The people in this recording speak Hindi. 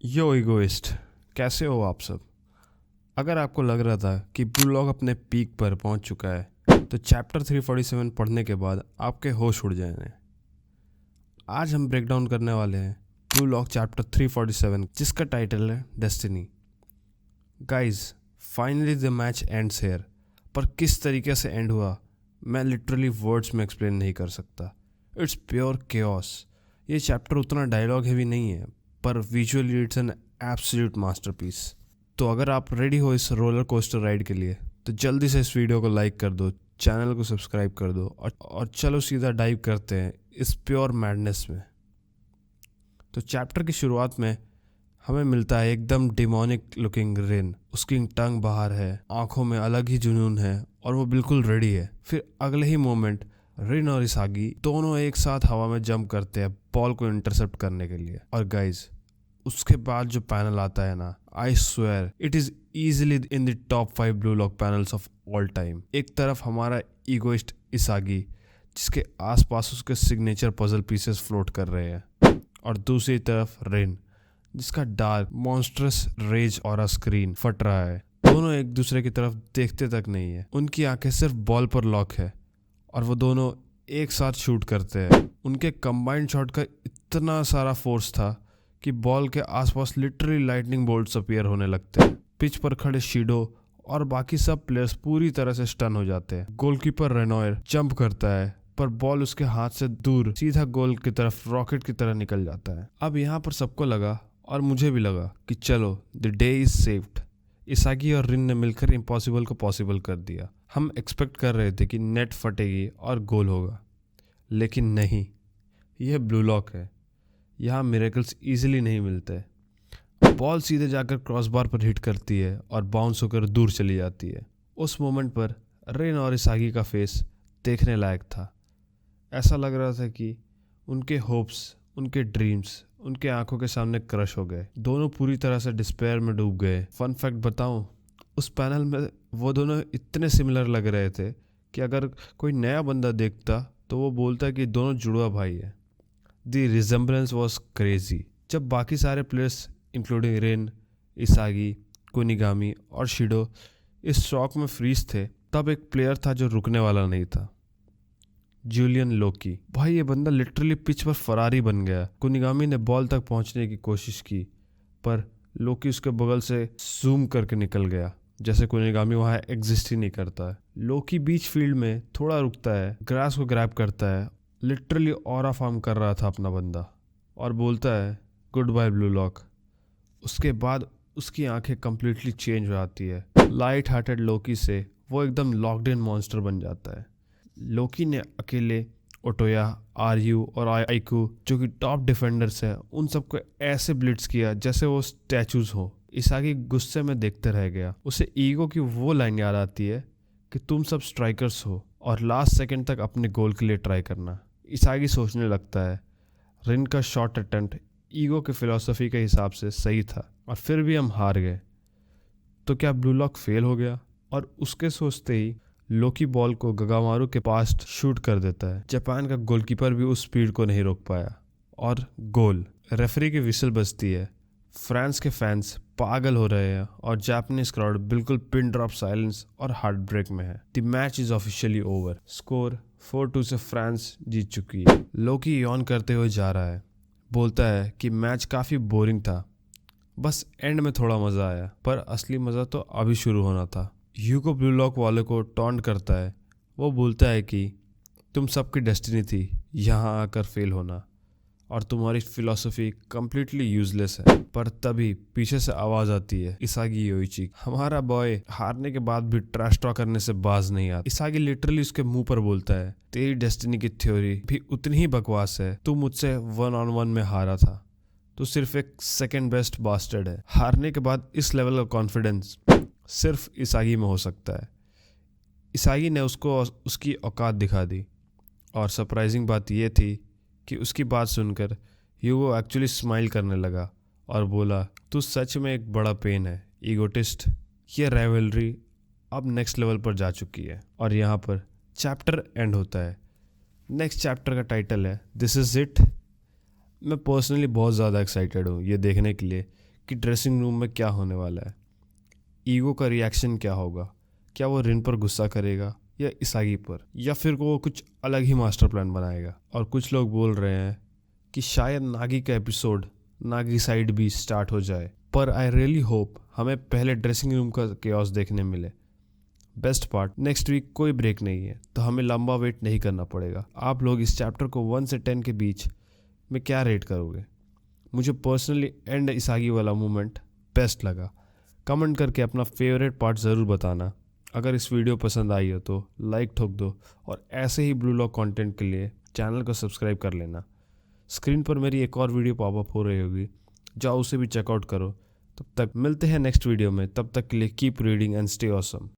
यो इगोइस्ट, कैसे हो आप सब। अगर आपको लग रहा था कि ब्लू लॉक अपने पीक पर पहुंच चुका है तो चैप्टर 347 पढ़ने के बाद आपके होश उड़ जाएंगे। आज हम ब्रेक डाउन करने वाले हैं ब्लू लॉक चैप्टर 347 जिसका टाइटल है destiny. Guys, finally the match ends here. पर किस तरीके से एंड हुआ मैं लिटरली वर्ड्स में एक्सप्लेन नहीं कर सकता। It's pure chaos. ये चैप्टर उतना डायलॉग हैवी नहीं है पर visually it's an absolute masterpiece. तो अगर आप रेडी हो इस रोलर कोस्टर राइड के लिए तो जल्दी से इस वीडियो को लाइक कर दो, चैनल को सब्सक्राइब कर दो और चलो सीधा डाइव करते हैं इस प्योर मैडनेस में। तो चैप्टर की शुरुआत में हमें मिलता है एकदम डिमोनिक लुकिंग रिन। उसकी टंग बाहर है, आंखों में अलग ही जुनून है और वो बिल्कुल रेडी है। फिर अगले ही मोमेंट रिन और इसागी दोनों एक साथ हवा में जंप करते हैं बॉल को इंटरसेप्ट करने के लिए। और गाइज, उसके बाद जो पैनल आता है ना, I swear it is easily in the top 5 blue lock panels of all time. एक तरफ हमारा ईगोइस्ट इसागी जिसके आसपास उसके सिग्नेचर पजल पीसेस फ्लोट कर रहे हैं, और दूसरी तरफ रिन जिसका डार्क मॉन्स्ट्रस रेज और स्क्रीन फट रहा है। दोनों एक दूसरे की तरफ देखते तक नहीं है, उनकी आंखें सिर्फ बॉल पर लॉक है और वो दोनों एक साथ शूट करते हैं। उनके कंबाइंड शॉट का इतना सारा फोर्स था कि बॉल के आसपास लिटरली लाइटनिंग बोल्ट्स अपीयर होने लगते हैं। पिच पर खड़े शीडो और बाकी सब प्लेयर्स पूरी तरह से स्टन हो जाते हैं। गोलकीपर रेनॉयर जंप करता है पर बॉल उसके हाथ से दूर सीधा गोल की तरफ रॉकेट की तरह निकल जाता है। अब यहाँ पर सबको लगा और मुझे भी लगा कि चलो द डे इज सेव्ड। इसागी और रिन ने मिलकर इम्पॉसिबल को पॉसिबल कर दिया। हम एक्सपेक्ट कर रहे थे कि नेट फटेगी और गोल होगा, लेकिन नहीं, यह ब्लू लॉक है। यहाँ मिरेकल्स इजीली नहीं मिलते। बॉल सीधे जाकर क्रॉसबार पर हिट करती है और बाउंस होकर दूर चली जाती है। उस मोमेंट पर रिन और इसागी का फेस देखने लायक था। ऐसा लग रहा था कि उनके होप्स, उनके ड्रीम्स उनके आंखों के सामने क्रश हो गए। दोनों पूरी तरह से डिस्पेयर में डूब गए। फन फैक्ट बताऊं, उस पैनल में वो दोनों इतने सिमिलर लग रहे थे कि अगर कोई नया बंदा देखता तो वो बोलता कि दोनों जुड़वा भाई है। The resemblance was crazy. जब बाकी सारे प्लेयर्स इंक्लूडिंग रेन, इसागी, कुनिगामी और शिडो इस शॉक में फ्रीज थे, तब एक प्लेयर था जो रुकने वाला नहीं था, जूलियन लोकी। भाई, ये बंदा लिटरली पिच पर फरारी बन गया। कुनिगामी ने बॉल तक पहुंचने की कोशिश की पर लोकी उसके बगल से जूम करके निकल गया, जैसे कुनिगामी वहां एग्जिस्ट ही नहीं करता है। लोकी बीच फील्ड में थोड़ा रुकता है, ग्रास को ग्रैब करता है, लिटरली ऑरा फॉर्म कर रहा था अपना बंदा, और बोलता है गुड बाय ब्लू लॉक। उसके बाद उसकी आंखें कंप्लीटली चेंज हो जाती है। लाइट हार्टेड लोकी से वो एकदम लॉक्ड इन मॉन्स्टर बन जाता है। लोकी ने अकेले ओटोया, आरयू और आइकू जो कि टॉप डिफेंडर्स है, उन सबको ऐसे ब्लिट्स किया जैसे वो स्टैचूज हो। इसागी गुस्से में देखते रह गया। उसे ईगो की वो लाइन याद आती है कि तुम सब स्ट्राइकर्स हो और लास्ट सेकंड तक अपने गोल के लिए ट्राई करना। इसागी सोचने लगता है रिन का शॉट अटेम्प्ट ईगो के फिलॉसफी के हिसाब से सही था और फिर भी हम हार गए। तो क्या ब्लू लॉक फेल हो गया? और उसके सोचते ही लोकी बॉल को गगामारू के पास शूट कर देता है। जापान का गोलकीपर भी उस स्पीड को नहीं रोक पाया और गोल। रेफरी की विसल बजती है। फ्रांस के फैंस पागल हो रहे हैं और जापानीज क्राउड बिल्कुल पिन ड्रॉप साइलेंस और हार्ट ब्रेक में है। The match is officially over. Score 4-2 से फ्रांस जीत चुकी है। लोकी यॉन करते हुए जा रहा है, बोलता है कि मैच काफ़ी बोरिंग था, बस एंड में थोड़ा मज़ा आया, पर असली मज़ा तो अभी शुरू होना था। ह्यूगो ब्लू लॉक वाले को टॉन्ट करता है। वो बोलता है कि तुम सबकी डेस्टिनी थी यहाँ आकर फेल होना और तुम्हारी फिलॉसफी कम्प्लीटली यूजलेस है। पर तभी पीछे से आवाज़ आती है इसागी योइची। हमारा बॉय हारने के बाद भी ट्रैश टॉक करने से बाज नहीं आता। इसागी लिटरली उसके मुंह पर बोलता है तेरी डेस्टिनी की थ्योरी भी उतनी ही बकवास है। तू मुझसे 1-on-1 में हारा था, तो सिर्फ एक सेकेंड बेस्ट बास्टर्ड है। हारने के बाद इस लेवल का कॉन्फिडेंस सिर्फ इसागी में हो सकता है। इसागी ने उसको उसकी औकात दिखा दी और सरप्राइजिंग बात यह थी कि उसकी बात सुनकर ह्यूगो एक्चुअली स्माइल करने लगा और बोला तू सच में एक बड़ा पेन है ईगोटिस्ट। ये राइवलरी अब नेक्स्ट लेवल पर जा चुकी है और यहाँ पर चैप्टर एंड होता है। नेक्स्ट चैप्टर का टाइटल है दिस इज़ इट। मैं पर्सनली बहुत ज़्यादा एक्साइटेड हूँ ये देखने के लिए कि ड्रेसिंग रूम में क्या होने वाला है। ईगो का रिएक्शन क्या होगा, क्या वो रिन पर गुस्सा करेगा या इसागी पर, या फिर वो कुछ अलग ही मास्टर प्लान बनाएगा। और कुछ लोग बोल रहे हैं कि शायद नागी का एपिसोड नागी साइड भी स्टार्ट हो जाए, पर आई रियली होप हमें पहले ड्रेसिंग रूम का केओस देखने मिले। बेस्ट पार्ट, नेक्स्ट वीक कोई ब्रेक नहीं है, तो हमें लंबा वेट नहीं करना पड़ेगा। आप लोग इस चैप्टर को 1 से 10 के बीच में क्या रेट करोगे? मुझे पर्सनली एंड इसागी वाला मोमेंट बेस्ट लगा। कमेंट करके अपना फेवरेट पार्ट ज़रूर बताना। अगर इस वीडियो पसंद आई हो तो लाइक ठोक दो, और ऐसे ही ब्लू लॉक कंटेंट के लिए चैनल को सब्सक्राइब कर लेना। स्क्रीन पर मेरी एक और वीडियो पॉपअप हो रही होगी, जाओ उसे भी चेकआउट करो। तब तक मिलते हैं नेक्स्ट वीडियो में, तब तक के लिए keep reading and stay awesome.